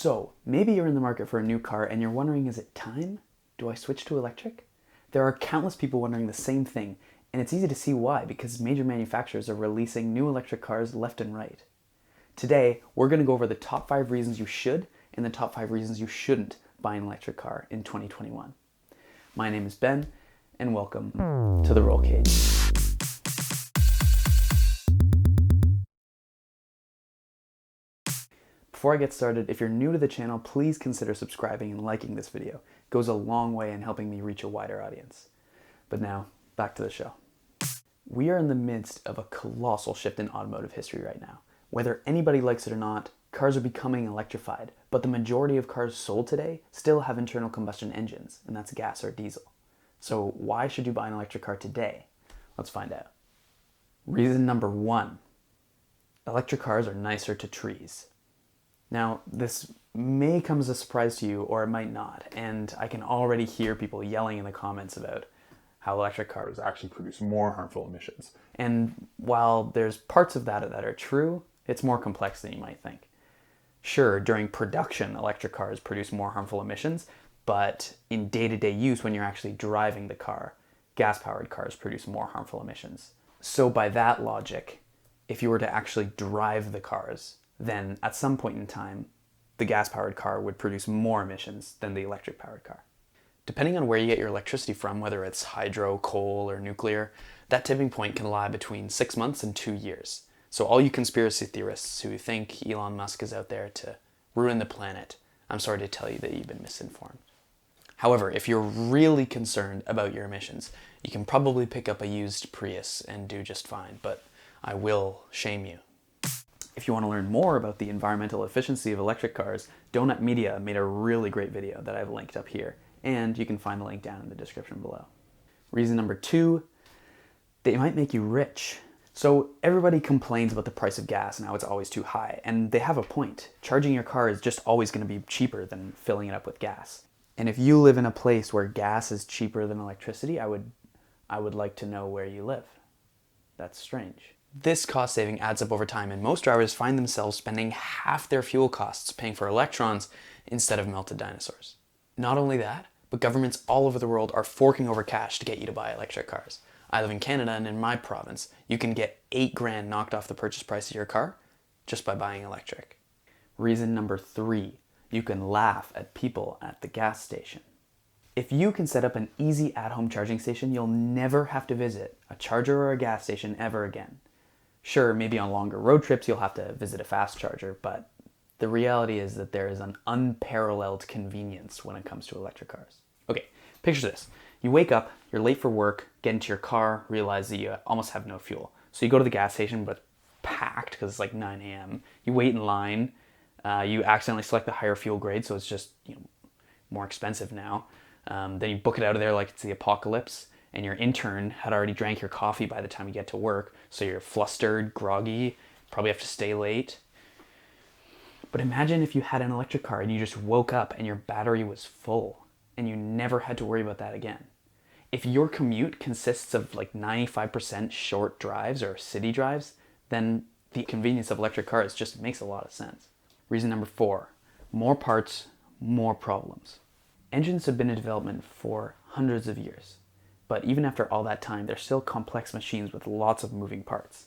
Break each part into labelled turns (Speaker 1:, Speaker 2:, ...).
Speaker 1: So, maybe you're in the market for a new car and you're wondering, is it time? Do I switch to electric? There are countless people wondering the same thing, and it's easy to see why, because major manufacturers are releasing new electric cars left and right. Today, we're going to go over the top 5 reasons you should and the top 5 reasons you shouldn't buy an electric car in 2021. My name is Ben, and welcome to the Roll Cage. Before I get started, if you're new to the channel, please consider subscribing and liking this video. It goes a long way in helping me reach a wider audience. But now, back to the show. We are in the midst of a colossal shift in automotive history right now. Whether anybody likes it or not, cars are becoming electrified, but the majority of cars sold today still have internal combustion engines, and that's gas or diesel. So why should you buy an electric car today? Let's find out. Reason number 1. Electric cars are nicer to trees. Now, this may come as a surprise to you, or it might not, and I can already hear people yelling in the comments about how electric cars actually produce more harmful emissions. And while there's parts of that are true, it's more complex than you might think. Sure, during production, electric cars produce more harmful emissions, but in day-to-day use, when you're actually driving the car, gas-powered cars produce more harmful emissions. So by that logic, if you were to actually drive the cars, then at some point in time, the gas-powered car would produce more emissions than the electric-powered car. Depending on where you get your electricity from, whether it's hydro, coal, or nuclear, that tipping point can lie between 6 months and 2 years. So all you conspiracy theorists who think Elon Musk is out there to ruin the planet, I'm sorry to tell you that you've been misinformed. However, if you're really concerned about your emissions, you can probably pick up a used Prius and do just fine, but I will shame you. If you want to learn more about the environmental efficiency of electric cars, Donut Media made a really great video that I've linked up here, and you can find the link down in the description below. Reason number 2, they might make you rich. So everybody complains about the price of gas and how it's always too high, and they have a point. Charging your car is just always going to be cheaper than filling it up with gas. And if you live in a place where gas is cheaper than electricity, I would like to know where you live. That's strange. This cost saving adds up over time, and most drivers find themselves spending half their fuel costs paying for electrons instead of melted dinosaurs. Not only that, but governments all over the world are forking over cash to get you to buy electric cars. I live in Canada, and in my province, you can get $8,000 knocked off the purchase price of your car just by buying electric. Reason number 3, you can laugh at people at the gas station. If you can set up an easy at-home charging station, you'll never have to visit a charger or a gas station ever again. Sure, maybe on longer road trips you'll have to visit a fast charger, but the reality is that there is an unparalleled convenience when it comes to electric cars. Okay, picture this. You wake up, you're late for work, get into your car, realize that you almost have no fuel. So you go to the gas station, but it's packed because it's like 9 a.m. You wait in line, you accidentally select the higher fuel grade, so it's just more expensive now. Then you book it out of there like it's the apocalypse, and your intern had already drank your coffee by the time you get to work, so you're flustered, groggy, probably have to stay late. But imagine if you had an electric car and you just woke up and your battery was full, and you never had to worry about that again. If your commute consists of like 95% short drives or city drives, then the convenience of electric cars just makes a lot of sense. Reason number 4, more parts, more problems. Engines have been in development for hundreds of years. But even after all that time, they're still complex machines with lots of moving parts.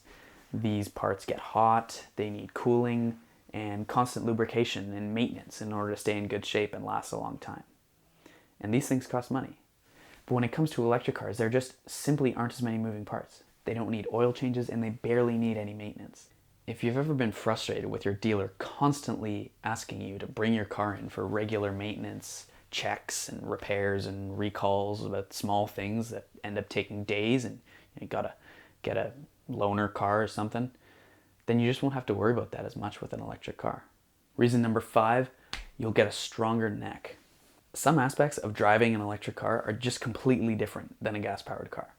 Speaker 1: These parts get hot, they need cooling, and constant lubrication and maintenance in order to stay in good shape and last a long time. And these things cost money. But when it comes to electric cars, there just simply aren't as many moving parts. They don't need oil changes, and they barely need any maintenance. If you've ever been frustrated with your dealer constantly asking you to bring your car in for regular maintenance, checks and repairs and recalls about small things that end up taking days, and you gotta get a loaner car or something, then you just won't have to worry about that as much with an electric car. Reason number 5, you'll get a stronger neck. Some aspects of driving an electric car are just completely different than a gas-powered car.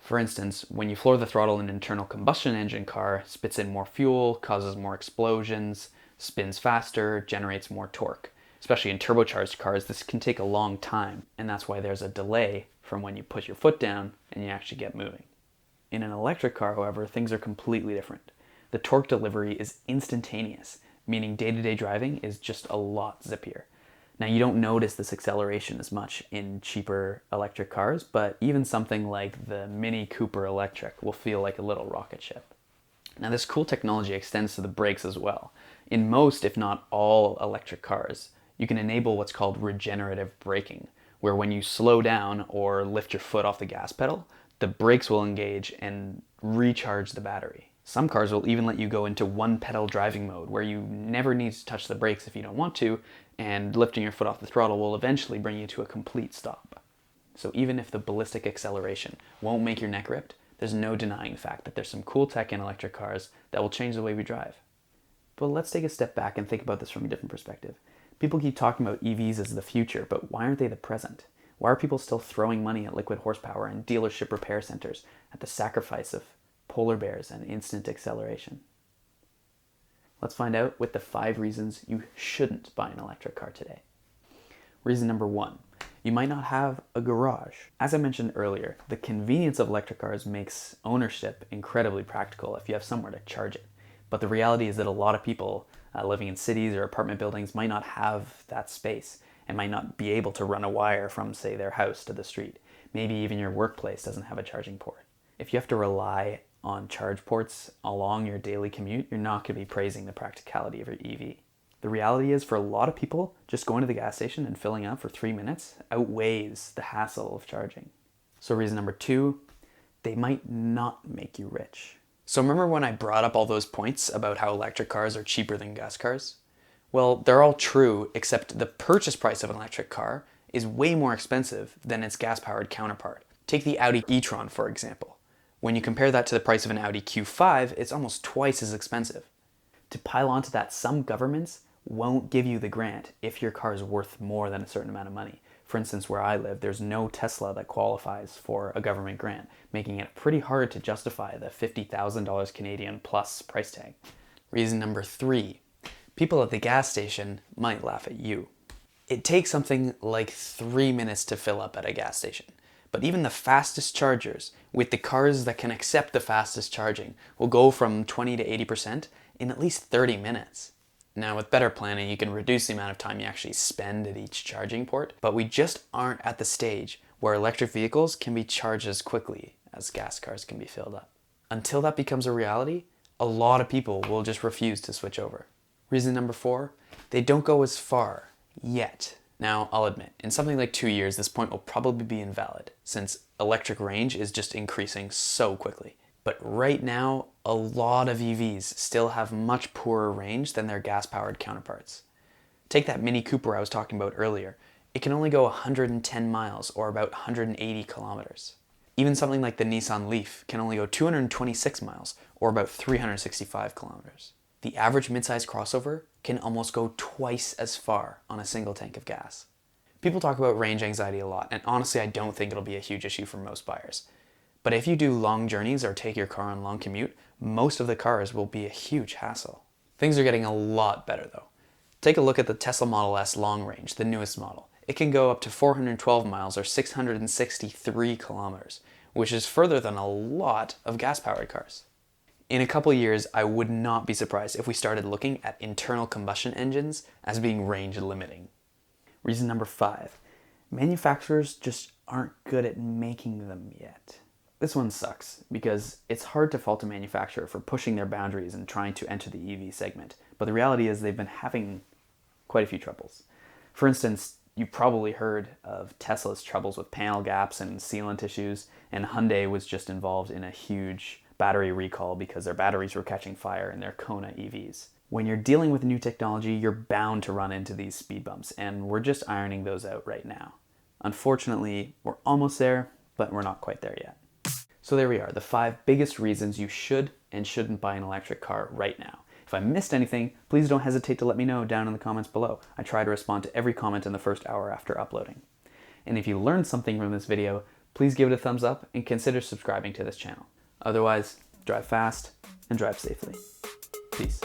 Speaker 1: For instance, when you floor the throttle, an internal combustion engine car spits in more fuel, causes more explosions, spins faster, generates more torque. Especially in turbocharged cars, this can take a long time, and that's why there's a delay from when you put your foot down and you actually get moving. In an electric car, however, things are completely different. The torque delivery is instantaneous. meaning day-to-day driving is just a lot zippier. Now, you don't notice this acceleration as much in cheaper electric cars, but even something like the Mini Cooper Electric will feel like a little rocket ship. Now, this cool technology extends to the brakes as well. In most, if not all, electric cars, you can enable what's called regenerative braking, where when you slow down or lift your foot off the gas pedal, the brakes will engage and recharge the battery. Some cars will even let you go into one pedal driving mode, where you never need to touch the brakes if you don't want to, and lifting your foot off the throttle will eventually bring you to a complete stop. So even if the ballistic acceleration won't make your neck ripped, there's no denying the fact that there's some cool tech in electric cars that will change the way we drive. But let's take a step back and think about this from a different perspective. People keep talking about EVs as the future, but why aren't they the present? Why are people still throwing money at liquid horsepower and dealership repair centers at the sacrifice of polar bears and instant acceleration? Let's find out with the 5 reasons you shouldn't buy an electric car today. Reason number 1, you might not have a garage. As I mentioned earlier, the convenience of electric cars makes ownership incredibly practical if you have somewhere to charge it. But the reality is that a lot of people living in cities or apartment buildings might not have that space and might not be able to run a wire from, say, their house to the street. Maybe even your workplace doesn't have a charging port. If you have to rely on charge ports along your daily commute, you're not going to be praising the practicality of your EV. The reality is, for a lot of people, just going to the gas station and filling up for 3 minutes outweighs the hassle of charging. So reason number 2, they might not make you rich. So remember when I brought up all those points about how electric cars are cheaper than gas cars? Well, they're all true, except the purchase price of an electric car is way more expensive than its gas-powered counterpart. Take the Audi e-tron, for example. When you compare that to the price of an Audi Q5, it's almost twice as expensive. To pile onto that, some governments won't give you the grant if your car is worth more than a certain amount of money. For instance, where I live, there's no Tesla that qualifies for a government grant, making it pretty hard to justify the $50,000 Canadian plus price tag. Reason number 3, people at the gas station might laugh at you. It takes something like 3 minutes to fill up at a gas station. But even the fastest chargers, with the cars that can accept the fastest charging, will go from 20 to 80% in at least 30 minutes. Now, with better planning, you can reduce the amount of time you actually spend at each charging port, but we just aren't at the stage where electric vehicles can be charged as quickly as gas cars can be filled up. Until that becomes a reality, a lot of people will just refuse to switch over. Reason number 4, they don't go as far yet. Now, I'll admit, in something like 2 years, this point will probably be invalid, since electric range is just increasing so quickly. But right now, a lot of EVs still have much poorer range than their gas-powered counterparts. Take that Mini Cooper I was talking about earlier. It can only go 110 miles, or about 180 kilometers. Even something like the Nissan Leaf can only go 226 miles, or about 365 kilometers. The average midsize crossover can almost go twice as far on a single tank of gas. People talk about range anxiety a lot, and honestly I don't think it'll be a huge issue for most buyers. But if you do long journeys or take your car on a long commute, most of the cars will be a huge hassle. Things are getting a lot better though. Take a look at the Tesla Model S long range, the newest model. It can go up to 412 miles or 663 kilometers, which is further than a lot of gas-powered cars. In a couple years, I would not be surprised if we started looking at internal combustion engines as being range limiting. Reason number 5, manufacturers just aren't good at making them yet. This one sucks because it's hard to fault a manufacturer for pushing their boundaries and trying to enter the EV segment, but the reality is they've been having quite a few troubles. For instance, you've probably heard of Tesla's troubles with panel gaps and sealant issues, and Hyundai was just involved in a huge battery recall because their batteries were catching fire in their Kona EVs. When you're dealing with new technology, you're bound to run into these speed bumps, and we're just ironing those out right now. Unfortunately, we're almost there, but we're not quite there yet. So there we are, the 5 biggest reasons you should and shouldn't buy an electric car right now. If I missed anything, please don't hesitate to let me know down in the comments below. I try to respond to every comment in the first hour after uploading. And if you learned something from this video, please give it a thumbs up and consider subscribing to this channel. Otherwise, drive fast and drive safely. Peace.